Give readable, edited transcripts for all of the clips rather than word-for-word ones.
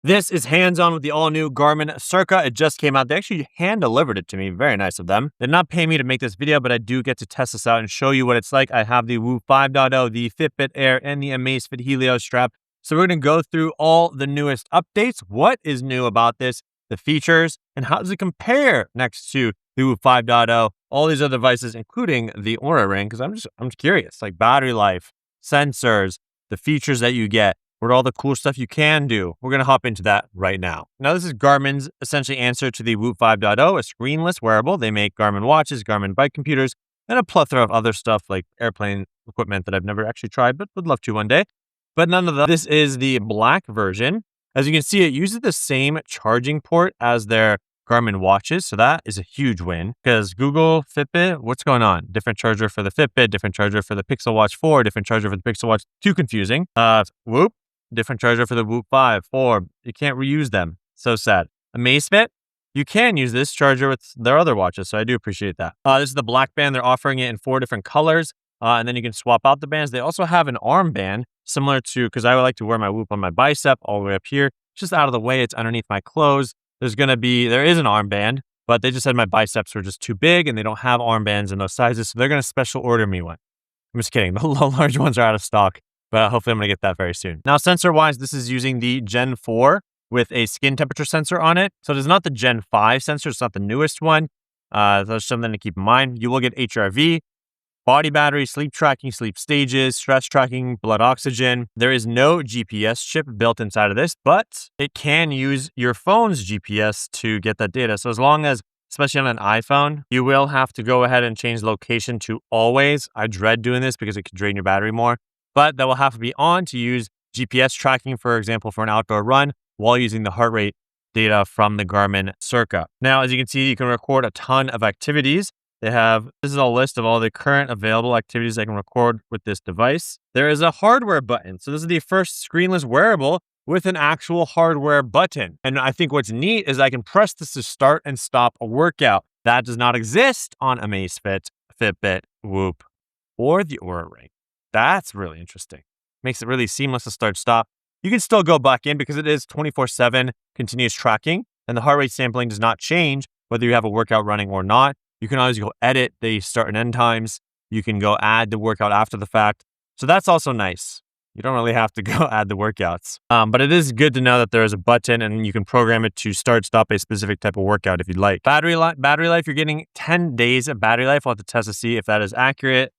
This is hands-on with the all-new Garmin Cirqa. It just came out. They actually hand-delivered it to me. Very nice of them. They're not paying me to make this video, but I do get to test this out and show you what it's like. I have the Whoop 5.0, the Fitbit Air, and the Amazfit Helio Strap. So we're going to go through all the newest updates. What is new about this, the features, and how does it compare next to the Whoop 5.0, all these other devices, including the Oura Ring, because I'm just curious, like battery life, sensors, the features that you get. What all the cool stuff you can do. We're going to hop into that right now. Now, this is Garmin's essentially answer to the Whoop 5.0, a screenless wearable. They make Garmin watches, Garmin bike computers, and a plethora of other stuff like airplane equipment that I've never actually tried, but would love to one day. But none of that. This is the black version. As you can see, it uses the same charging port as their Garmin watches. So that is a huge win because Google, Fitbit, what's going on? Different charger for the Fitbit, different charger for the Pixel Watch 4, different charger for the Pixel Watch. Too confusing. Whoop. Different charger for the Whoop 5, 4. You can't reuse them. So sad. Amazfit, you can use this charger with their other watches, so I do appreciate that. This is the black band. They're offering it in 4 different colors, and then you can swap out the bands. They also have an armband similar to, because I would like to wear my Whoop on my bicep all the way up here. It's just out of the way. It's underneath my clothes. There is an armband, but they just said my biceps were just too big, and they don't have armbands in those sizes, so they're going to special order me one. I'm just kidding. The large ones are out of stock. But hopefully I'm going to get that very soon. Now, sensor-wise, this is using the Gen 4 with a skin temperature sensor on it. So it is not the Gen 5 sensor. It's not the newest one. That's something to keep in mind. You will get HRV, body battery, sleep tracking, sleep stages, stress tracking, blood oxygen. There is no GPS chip built inside of this, but it can use your phone's GPS to get that data. So as long as, especially on an iPhone, you will have to go ahead and change location to always. I dread doing this because it could drain your battery more. But that will have to be on to use GPS tracking, for example, for an outdoor run while using the heart rate data from the Garmin Cirqa. Now, as you can see, you can record a ton of activities. This is a list of all the current available activities I can record with this device. There is a hardware button. So this is the first screenless wearable with an actual hardware button. And I think what's neat is I can press this to start and stop a workout. That does not exist on Amazfit, Fitbit, Whoop, or the Oura Ring. That's really interesting. Makes it really seamless to start-stop. You can still go back in because it is 24/7 continuous tracking, and the heart rate sampling does not change whether you have a workout running or not. You can always go edit the start and end times. You can go add the workout after the fact. So that's also nice. You don't really have to go add the workouts. But it is good to know that there is a button and you can program it to stop a specific type of workout if you'd like. Battery life, you're getting 10 days of battery life. I'll have to test to see if that is accurate.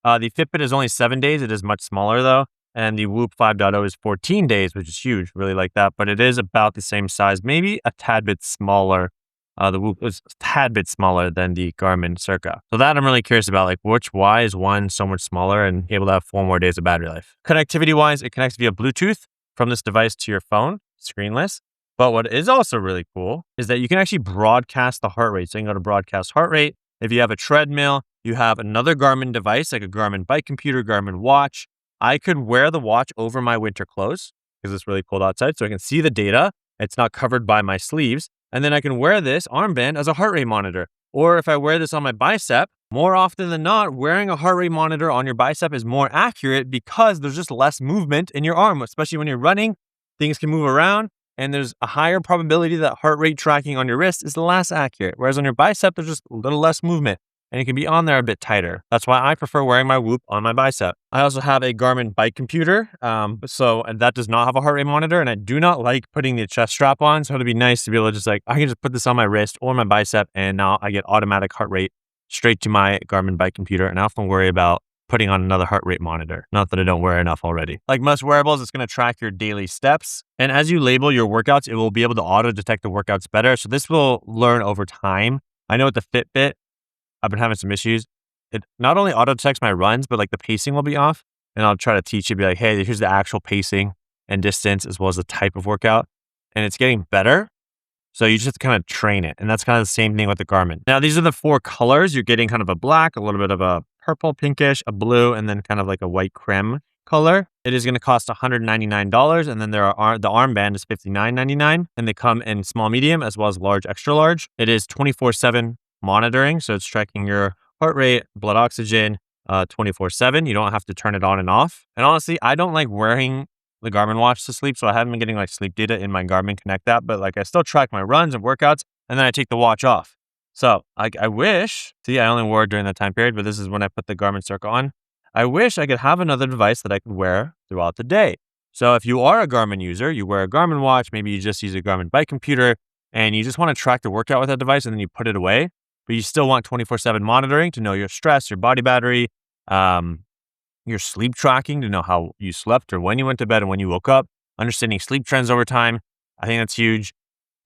The Fitbit is only 7 days. It is much smaller though. And the Whoop 5.0 is 14 days, which is huge. Really like that. But it is about the same size, maybe a tad bit smaller. The Whoop is a tad bit smaller than the Garmin Cirqa. So that I'm really curious about, like why is one so much smaller and able to have 4 more days of battery life? Connectivity-wise, it connects via Bluetooth from this device to your phone, screenless. But what is also really cool is that you can actually broadcast the heart rate. So you can go to broadcast heart rate. If you have a treadmill, you have another Garmin device, like a Garmin bike computer, Garmin watch. I could wear the watch over my winter clothes because it's really cold outside. So I can see the data. It's not covered by my sleeves. And then I can wear this armband as a heart rate monitor. Or if I wear this on my bicep, more often than not, wearing a heart rate monitor on your bicep is more accurate because there's just less movement in your arm, especially when you're running. Things can move around. And there's a higher probability that heart rate tracking on your wrist is less accurate. Whereas on your bicep, there's just a little less movement. And it can be on there a bit tighter. That's why I prefer wearing my Whoop on my bicep. I also have a Garmin bike computer, and that does not have a heart rate monitor, and I do not like putting the chest strap on, so it'd be nice to be able to I can just put this on my wrist or my bicep, and now I get automatic heart rate straight to my Garmin bike computer, and I often worry about putting on another heart rate monitor. Not that I don't wear enough already. Like most wearables, it's going to track your daily steps, and as you label your workouts, it will be able to auto-detect the workouts better, so this will learn over time. I know with the Fitbit, I've been having some issues. It not only auto detects my runs, but like the pacing will be off. And I'll try to teach you, be like, hey, here's the actual pacing and distance as well as the type of workout. And it's getting better. So you just have to kind of train it. And that's kind of the same thing with the Garmin. Now, these are the 4 colors. You're getting kind of a black, a little bit of a purple, pinkish, a blue, and then kind of like a white creme color. It is going to cost $199. And then the armband is $59.99. And they come in small, medium, as well as large, extra large. It is 24/7 monitoring. So it's tracking your heart rate, blood oxygen, 24/7. You don't have to turn it on and off. And honestly, I don't like wearing the Garmin watch to sleep, so I haven't been getting like sleep data in my Garmin Connect app, but like I still track my runs and workouts, and then I take the watch off. So I wish, see, I only wore it during that time period, but this is when I put the Garmin Circa on. I wish I could have another device that I could wear throughout the day. So if you are a Garmin user, you wear a Garmin watch, maybe you just use a Garmin bike computer, and you just want to track the workout with that device, and then you put it away, but you still want 24/7 monitoring to know your stress, your body battery, um, your sleep tracking to know how you slept or when you went to bed and when you woke up, understanding sleep trends over time. I think that's huge.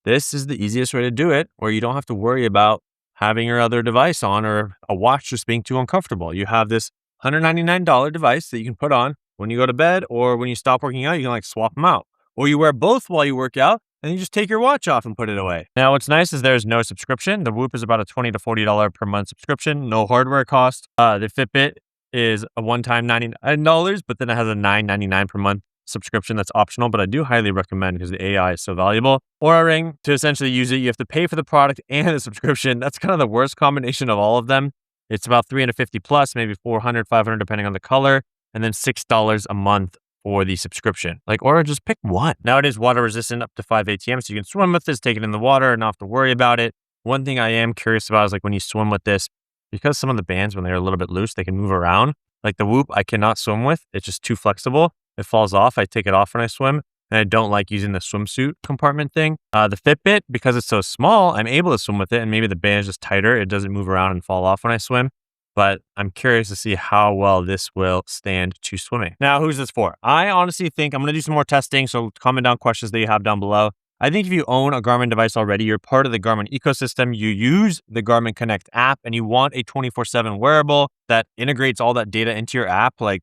This is the easiest way to do it, where you don't have to worry about having your other device on or a watch just being too uncomfortable. You have this $199 device that you can put on when you go to bed, or when you stop working out, you can like swap them out. Or you wear both while you work out, and you just take your watch off and put it away. Now, what's nice is there's no subscription. The Whoop is about a $20 to $40 per month subscription, no hardware cost. The Fitbit is a one-time $99, but then it has a $9.99 per month subscription that's optional, but I do highly recommend because the AI is so valuable. Oura Ring, to essentially use it, you have to pay for the product and the subscription. That's kind of the worst combination of all of them. It's about 350 plus, maybe 400, 500, depending on the color, and then $6 a month for the subscription. Like, or just pick one. Now it is water resistant up to 5 ATM, so you can swim with this, take it in the water, and not have to worry about it. One thing I am curious about is like when you swim with this, because some of the bands, when they're a little bit loose, they can move around. Like the Whoop, I cannot swim with. It's just too flexible. It falls off. I take it off when I swim, and I don't like using the swimsuit compartment thing. The Fitbit, because it's so small, I'm able to swim with it, and maybe the band is just tighter. It doesn't move around and fall off when I swim. But I'm curious to see how well this will stand to swimming. Now, who's this for? I honestly think I'm going to do some more testing, so comment down questions that you have down below. I think if you own a Garmin device already, you're part of the Garmin ecosystem, you use the Garmin Connect app, and you want a 24/7 wearable that integrates all that data into your app, like,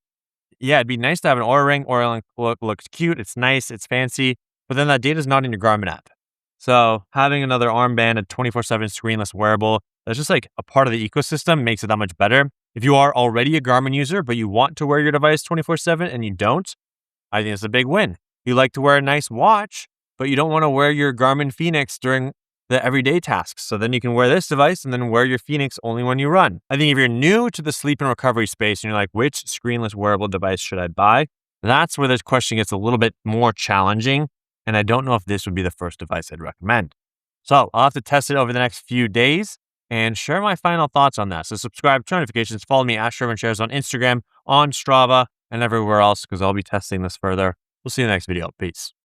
yeah, it'd be nice to have an Oura Ring. Oura Ring looks cute, it's nice, it's fancy, but then that data's not in your Garmin app. So having another armband, a 24/7 screenless wearable, that's just like a part of the ecosystem, makes it that much better. If you are already a Garmin user, but you want to wear your device 24/7 and you don't, I think it's a big win. You like to wear a nice watch, but you don't want to wear your Garmin Fenix during the everyday tasks. So then you can wear this device and then wear your Fenix only when you run. I think if you're new to the sleep and recovery space and you're like, which screenless wearable device should I buy? That's where this question gets a little bit more challenging. And I don't know if this would be the first device I'd recommend. So I'll have to test it over the next few days and share my final thoughts on that. So subscribe, turn notifications, follow me at Shervin Shares on Instagram, on Strava, and everywhere else, because I'll be testing this further. We'll see you in the next video. Peace.